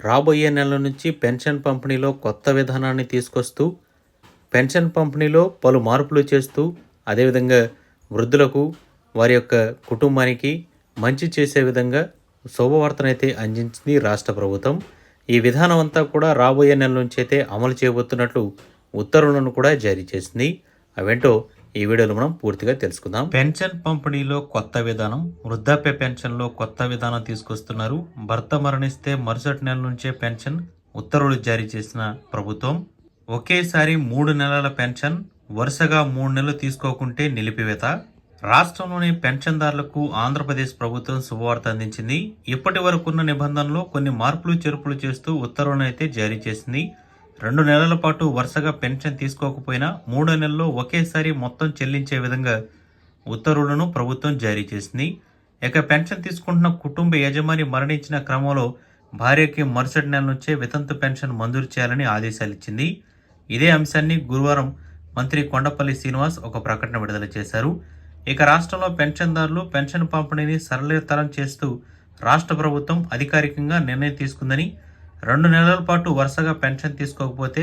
రాబోయే నెల నుంచి పెన్షన్ పంపిణీలో కొత్త విధానాన్ని తీసుకొస్తూ, పెన్షన్ పంపిణీలో పలు మార్పులు చేస్తూ, అదేవిధంగా వృద్ధులకు, వారి యొక్క కుటుంబానికి మంచి చేసే విధంగా శుభవార్తనైతే అందించింది రాష్ట్ర ప్రభుత్వం. ఈ విధానం అంతా కూడా రాబోయే నెల నుంచి అయితే అమలు చేయబోతున్నట్లు ఉత్తర్వులను కూడా జారీ చేసింది. అవేంటో ఈ వీడియోలో మనం పూర్తిగా తెలుసుకుందాం. పెన్షన్ పంపిణీలో కొత్త విధానం, వృద్ధాప్య పెన్షన్లో కొత్త విధానం తీసుకొస్తున్నారు. భర్త మరణిస్తే మరుసటి నెల నుంచే పెన్షన్ ఉత్తర్వులు జారీ చేసిన ప్రభుత్వం. ఒకేసారి 3 నెలల పెన్షన్ వరుసగా 3 నెలలు తీసుకోకుంటే నిలిపివేత. రాష్ట్రంలోని పెన్షన్దారులకు ఆంధ్రప్రదేశ్ ప్రభుత్వం శుభవార్త అందించింది. ఇప్పటి వరకున్న నిబంధనలో కొన్ని మార్పులు చేర్పులు చేస్తూ ఉత్తర్వులను అయితే జారీ చేసింది. 2 నెలల పాటు వరుసగా పెన్షన్ తీసుకోకపోయినా 3 నెలల్లో ఒకేసారి మొత్తం చెల్లించే విధంగా ఉత్తర్వులను ప్రభుత్వం జారీ చేసింది. ఇక పెన్షన్ తీసుకుంటున్న కుటుంబ యజమాని మరణించిన క్రమంలో భార్యకి మరుసటి నెల నుంచే వితంతు పెన్షన్ మంజూరు చేయాలని ఆదేశాలు ఇచ్చింది. ఇదే అంశాన్ని గురువారం మంత్రి కొండపల్లి శ్రీనివాస్ ఒక ప్రకటన విడుదల చేశారు. ఇక రాష్ట్రంలో పెన్షన్దారులు పెన్షన్ పంపిణీని సరళతరం చేస్తూ రాష్ట్ర ప్రభుత్వం అధికారికంగా నిర్ణయం తీసుకుందని, 2 నెలల పాటు వరుసగా పెన్షన్ తీసుకోకపోతే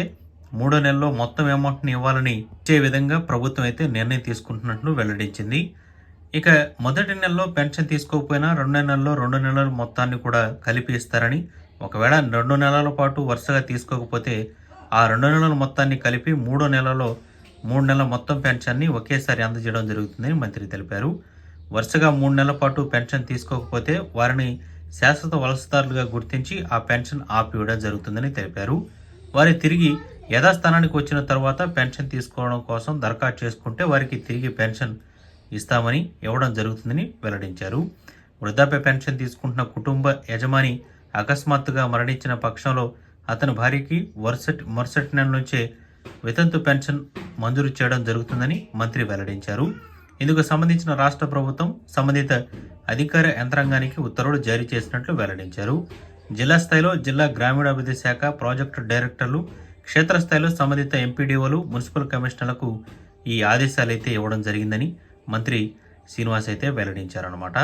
3 నెలల్లో మొత్తం అమౌంట్ని ఇవ్వాలని ఇచ్చే విధంగా ప్రభుత్వం అయితే నిర్ణయం తీసుకుంటున్నట్లు వెల్లడించింది. ఇక మొదటి నెలలో పెన్షన్ తీసుకోకపోయినా 2 నెలల్లో 2 నెలల మొత్తాన్ని కూడా కలిపి ఇస్తారని, ఒకవేళ 2 నెలల పాటు వరుసగా తీసుకోకపోతే ఆ 2 నెలల మొత్తాన్ని కలిపి 3 నెలలో 3 నెలల మొత్తం పెన్షన్ని ఒకేసారి అందజేయడం జరుగుతుందని మంత్రి తెలిపారు. వరుసగా 3 నెలల పాటు పెన్షన్ తీసుకోకపోతే వారిని శాశ్వత వలసదారులుగా గుర్తించి ఆ పెన్షన్ ఆపివేయడం జరుగుతుందని తెలిపారు. వారి తిరిగి యథాస్థానానికి వచ్చిన తర్వాత పెన్షన్ తీసుకోవడం కోసం దరఖాస్తు చేసుకుంటే వారికి తిరిగి పెన్షన్ ఇస్తామని ఇవ్వడం జరుగుతుందని వెల్లడించారు. వృద్ధాప్య పెన్షన్ తీసుకుంటున్న కుటుంబ యజమాని అకస్మాత్తుగా మరణించిన పక్షంలో అతని భార్యకి మరుసటి నెల నుంచే వితంతు పెన్షన్ మంజూరు చేయడం జరుగుతుందని మంత్రి వెల్లడించారు. ఇందుకు సంబంధించిన రాష్ట్ర ప్రభుత్వం సంబంధిత అధికార యంత్రాంగానికి ఉత్తర్వులు జారీ చేసినట్లు వెల్లడించారు. జిల్లా స్థాయిలో జిల్లా గ్రామీణాభివృద్ధి శాఖ ప్రాజెక్టు డైరెక్టర్లు, క్షేత్రస్థాయిలో సంబంధిత ఎంపీడీఓలు, మున్సిపల్ కమిషనర్లకు ఈ ఆదేశాలు అయితే ఇవ్వడం జరిగిందని మంత్రి శ్రీనివాస్ అయితే వెల్లడించారన్నమాట.